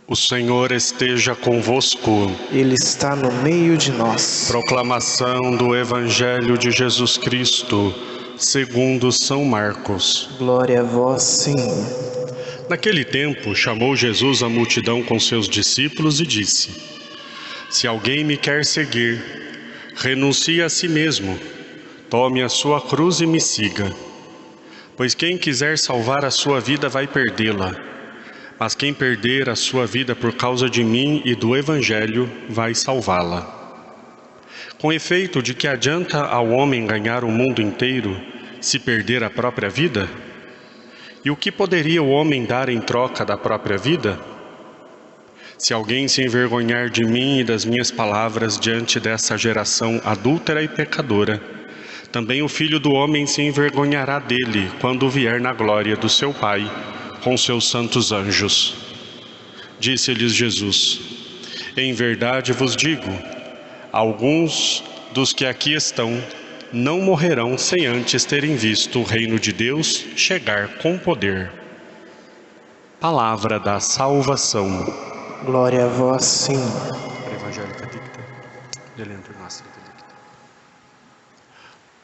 O Senhor esteja convosco. Ele está no meio de nós. Proclamação do Evangelho de Jesus Cristo, segundo São Marcos. Glória a vós, Senhor. Naquele tempo, chamou Jesus a multidão com seus discípulos e disse: Se alguém me quer seguir, renuncie a si mesmo, tome a sua cruz e me siga. Pois quem quiser salvar a sua vida vai perdê-la. Mas quem perder a sua vida por causa de mim e do Evangelho, vai salvá-la. Com efeito, de que adianta ao homem ganhar o mundo inteiro, se perder a própria vida? E o que poderia o homem dar em troca da própria vida? Se alguém se envergonhar de mim e das minhas palavras diante dessa geração adúltera e pecadora, também o Filho do Homem se envergonhará dele quando vier na glória do seu Pai, com seus santos anjos. Disse-lhes Jesus: Em verdade vos digo, alguns dos que aqui estão não morrerão sem antes terem visto o reino de Deus chegar com poder. Palavra da salvação. Glória a vós, Senhor.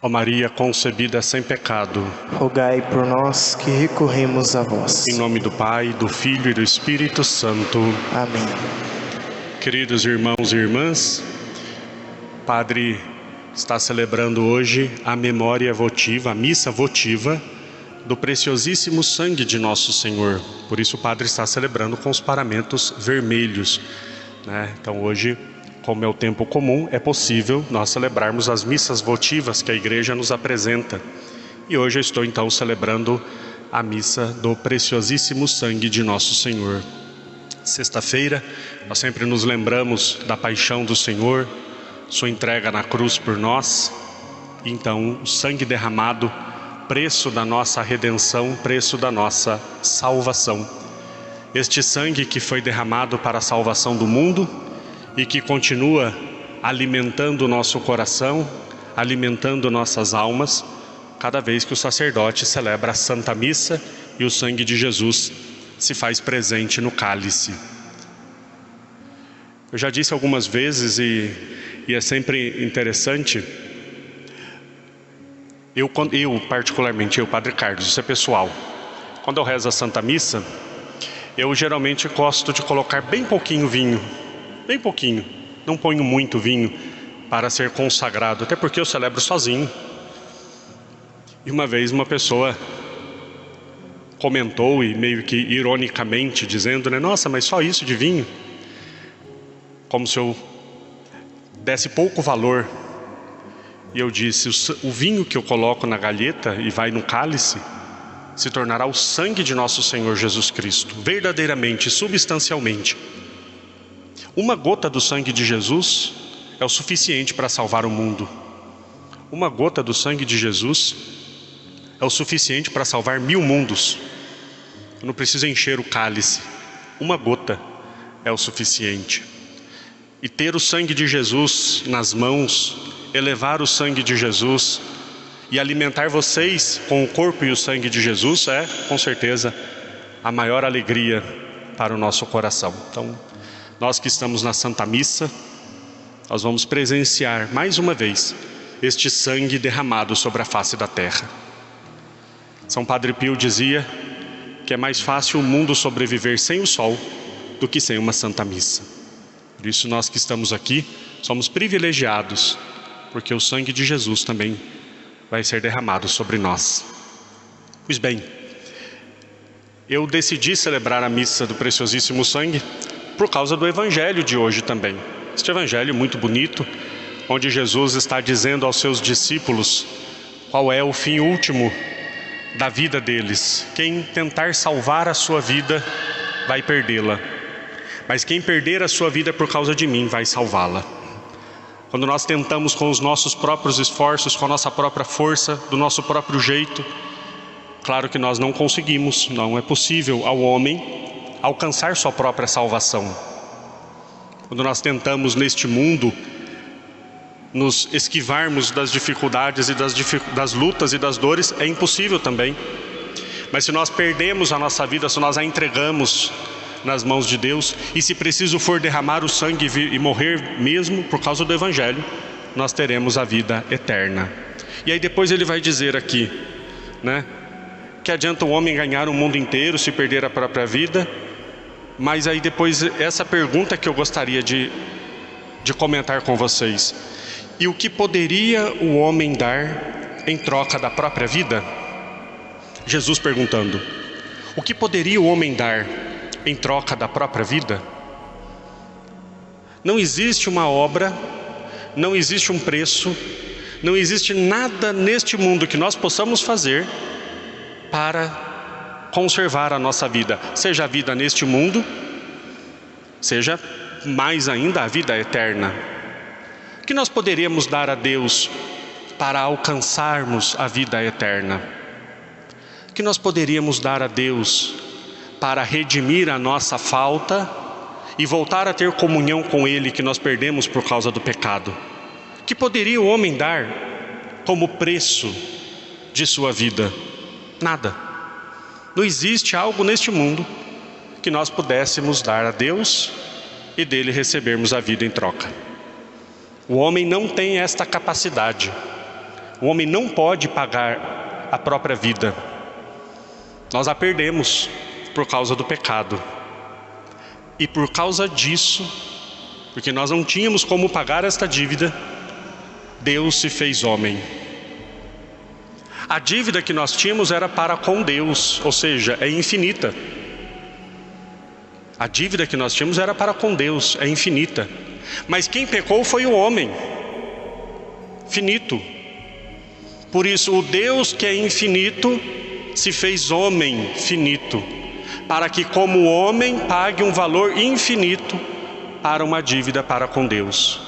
Ó Maria concebida sem pecado, Rogai por nós que recorremos a vós. em nome do Pai, do Filho e do Espírito Santo. Amém. Queridos irmãos e irmãs, o Padre está celebrando hoje a memória votiva, a missa votiva do preciosíssimo sangue de Nosso Senhor. Por isso o Padre está celebrando com os paramentos vermelhos, né? Então hoje, como é o tempo comum, é possível nós celebrarmos as missas votivas que a Igreja nos apresenta. E hoje eu estou então celebrando a missa do preciosíssimo sangue de Nosso Senhor. Sexta-feira, nós sempre nos lembramos da paixão do Senhor, sua entrega na cruz por nós. Então, o sangue derramado, preço da nossa redenção, preço da nossa salvação. Este sangue que foi derramado para a salvação do mundo e que continua alimentando o nosso coração, alimentando nossas almas, cada vez que o sacerdote celebra a Santa Missa e o sangue de Jesus se faz presente no cálice. Eu já disse algumas vezes e é sempre interessante, eu particularmente, Padre Carlos, isso é pessoal, quando eu rezo a Santa Missa, eu geralmente gosto de colocar bem pouquinho vinho, bem pouquinho, não ponho muito vinho para ser consagrado, até porque eu celebro sozinho. E uma vez uma pessoa comentou, e meio que ironicamente dizendo, né, nossa, mas só isso de vinho? Como se eu desse pouco valor. E eu disse, o vinho que eu coloco na galheta e vai no cálice, se tornará o sangue de nosso Senhor Jesus Cristo, verdadeiramente, substancialmente. Uma gota do sangue de Jesus é o suficiente para salvar o mundo. Uma gota do sangue de Jesus é o suficiente para salvar 1000 mundos. Eu não preciso encher o cálice. Uma gota é o suficiente. E ter o sangue de Jesus nas mãos, elevar o sangue de Jesus e alimentar vocês com o corpo e o sangue de Jesus é, com certeza, a maior alegria para o nosso coração. Então, nós que estamos na Santa Missa, nós vamos presenciar mais uma vez este sangue derramado sobre a face da terra. São Padre Pio dizia que é mais fácil o mundo sobreviver sem o sol do que sem uma Santa Missa. Por isso nós que estamos aqui somos privilegiados, porque o sangue de Jesus também vai ser derramado sobre nós. Pois bem, eu decidi celebrar a missa do preciosíssimo sangue por causa do Evangelho de hoje também. Este Evangelho muito bonito, onde Jesus está dizendo aos seus discípulos qual é o fim último da vida deles. Quem tentar salvar a sua vida vai perdê-la, mas quem perder a sua vida por causa de mim vai salvá-la. Quando nós tentamos com os nossos próprios esforços, com a nossa própria força, do nosso próprio jeito, claro que nós não conseguimos, não é possível ao homem alcançar sua própria salvação. Quando nós tentamos neste mundo nos esquivarmos das dificuldades e das lutas e das dores, é impossível também. Mas se nós perdemos a nossa vida, se nós a entregamos nas mãos de Deus, e se preciso for derramar o sangue e morrer mesmo por causa do Evangelho, nós teremos a vida eterna. E aí depois ele vai dizer aqui, né, que adianta o homem ganhar o mundo inteiro se perder a própria vida. Mas aí depois essa pergunta que eu gostaria de comentar com vocês: e o que poderia o homem dar em troca da própria vida? Jesus perguntando: o que poderia o homem dar em troca da própria vida? Não existe uma obra, não existe um preço, não existe nada neste mundo que nós possamos fazer para conservar a nossa vida, seja a vida neste mundo, seja mais ainda a vida eterna. O que nós poderíamos dar a Deus para alcançarmos a vida eterna? O que nós poderíamos dar a Deus para redimir a nossa falta e voltar a ter comunhão com Ele que nós perdemos por causa do pecado? O que poderia o homem dar como preço de sua vida? Nada. Não existe algo neste mundo que nós pudéssemos dar a Deus e dele recebermos a vida em troca. O homem não tem esta capacidade. O homem não pode pagar a própria vida. Nós a perdemos por causa do pecado. E por causa disso, porque nós não tínhamos como pagar esta dívida, Deus se fez homem. A dívida que nós tínhamos era para com Deus, ou seja, é infinita. A dívida que nós tínhamos era para com Deus, é infinita. Mas quem pecou foi o homem, finito. Por isso o Deus que é infinito se fez homem finito, para que como homem pague um valor infinito para uma dívida para com Deus.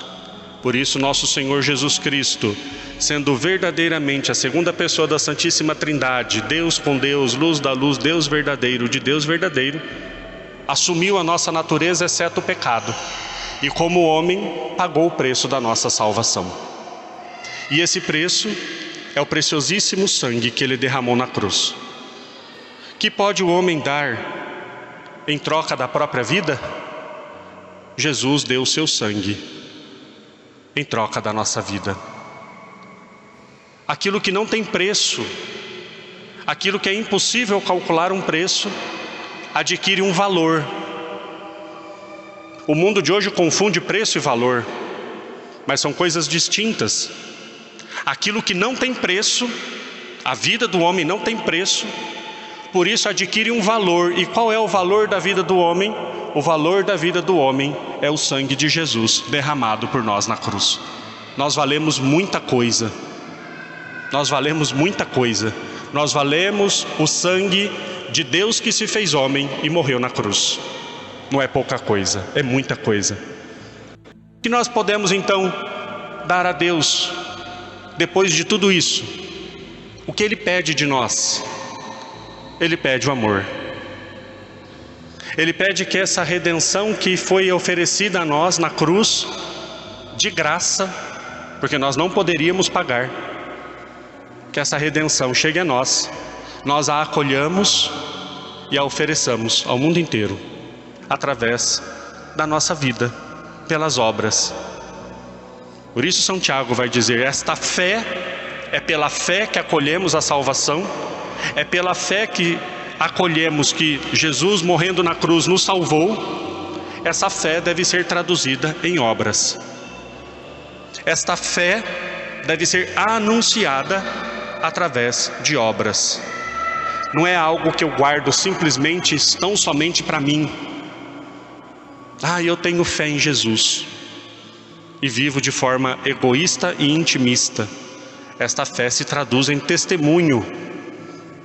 Por isso nosso Senhor Jesus Cristo, sendo verdadeiramente a segunda pessoa da Santíssima Trindade, Deus com Deus, luz da luz, Deus verdadeiro de Deus verdadeiro, assumiu a nossa natureza exceto o pecado, e como homem pagou o preço da nossa salvação. E esse preço é o preciosíssimo sangue que Ele derramou na cruz. Que pode o homem dar em troca da própria vida? Jesus deu o seu sangue em troca da nossa vida. Aquilo que não tem preço, aquilo que é impossível calcular um preço, adquire um valor. O mundo de hoje confunde preço e valor, mas são coisas distintas. Aquilo que não tem preço, a vida do homem não tem preço, por isso adquire um valor. E qual é o valor da vida do homem? O valor da vida do homem é o sangue de Jesus derramado por nós na cruz. Nós valemos muita coisa. Nós valemos muita coisa. Nós valemos o sangue de Deus que se fez homem e morreu na cruz. Não é pouca coisa, é muita coisa. O que nós podemos então dar a Deus depois de tudo isso? O que Ele pede de nós? Ele pede o amor. Ele pede que essa redenção que foi oferecida a nós na cruz, de graça, porque nós não poderíamos pagar, que essa redenção chegue a nós, nós a acolhamos e a ofereçamos ao mundo inteiro, através da nossa vida, pelas obras. Por isso São Tiago vai dizer: esta fé, é pela fé que acolhemos a salvação, é pela fé que acolhemos que Jesus morrendo na cruz nos salvou. Essa fé deve ser traduzida em obras. Esta fé deve ser anunciada através de obras. Não é algo que eu guardo simplesmente, tão somente para mim. Eu tenho fé em Jesus e vivo de forma egoísta e intimista. Esta fé se traduz em testemunho.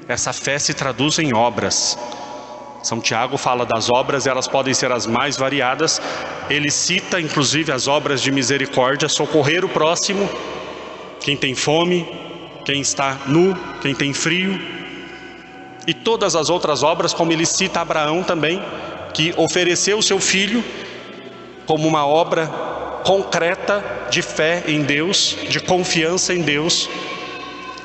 Essa fé se traduz em obras. São Tiago fala das obras, elas podem ser as mais variadas. Ele cita inclusive as obras de misericórdia, socorrer o próximo, quem tem fome, quem está nu, quem tem frio. E todas as outras obras, como ele cita Abraão também, que ofereceu o seu filho como uma obra concreta de fé em Deus, de confiança em Deus.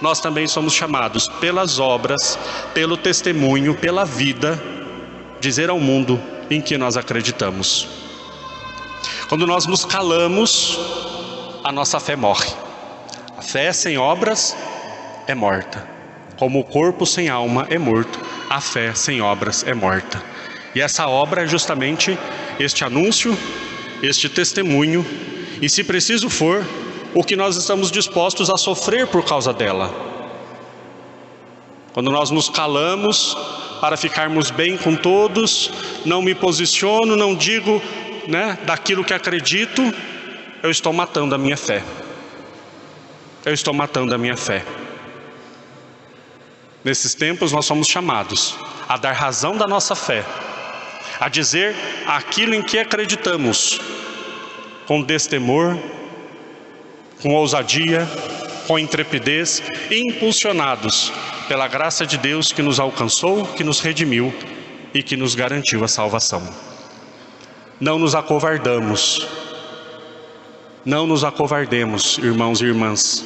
Nós também somos chamados pelas obras, pelo testemunho, pela vida, dizer ao mundo em que nós acreditamos. Quando nós nos calamos, a nossa fé morre. A fé sem obras é morta. Como o corpo sem alma é morto, a fé sem obras é morta. E essa obra é justamente este anúncio, este testemunho, e se preciso for, o que nós estamos dispostos a sofrer por causa dela. Quando nós nos calamos para ficarmos bem com todos, não me posiciono, não digo, daquilo que acredito, eu estou matando a minha fé. Eu estou matando a minha fé. Nesses tempos nós somos chamados a dar razão da nossa fé, a dizer aquilo em que acreditamos, com destemor, com ousadia, com intrepidez, impulsionados pela graça de Deus que nos alcançou, que nos redimiu e que nos garantiu a salvação. Não nos acovardamos, não nos acovardemos, irmãos e irmãs,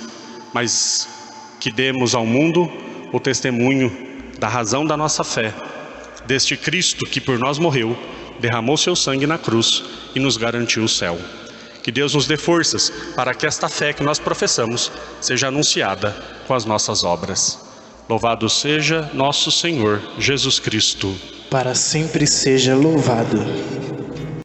mas que demos ao mundo o testemunho da razão da nossa fé, deste Cristo que por nós morreu, derramou seu sangue na cruz e nos garantiu o céu. Que Deus nos dê forças para que esta fé que nós professamos seja anunciada com as nossas obras. Louvado seja nosso Senhor Jesus Cristo. Para sempre seja louvado.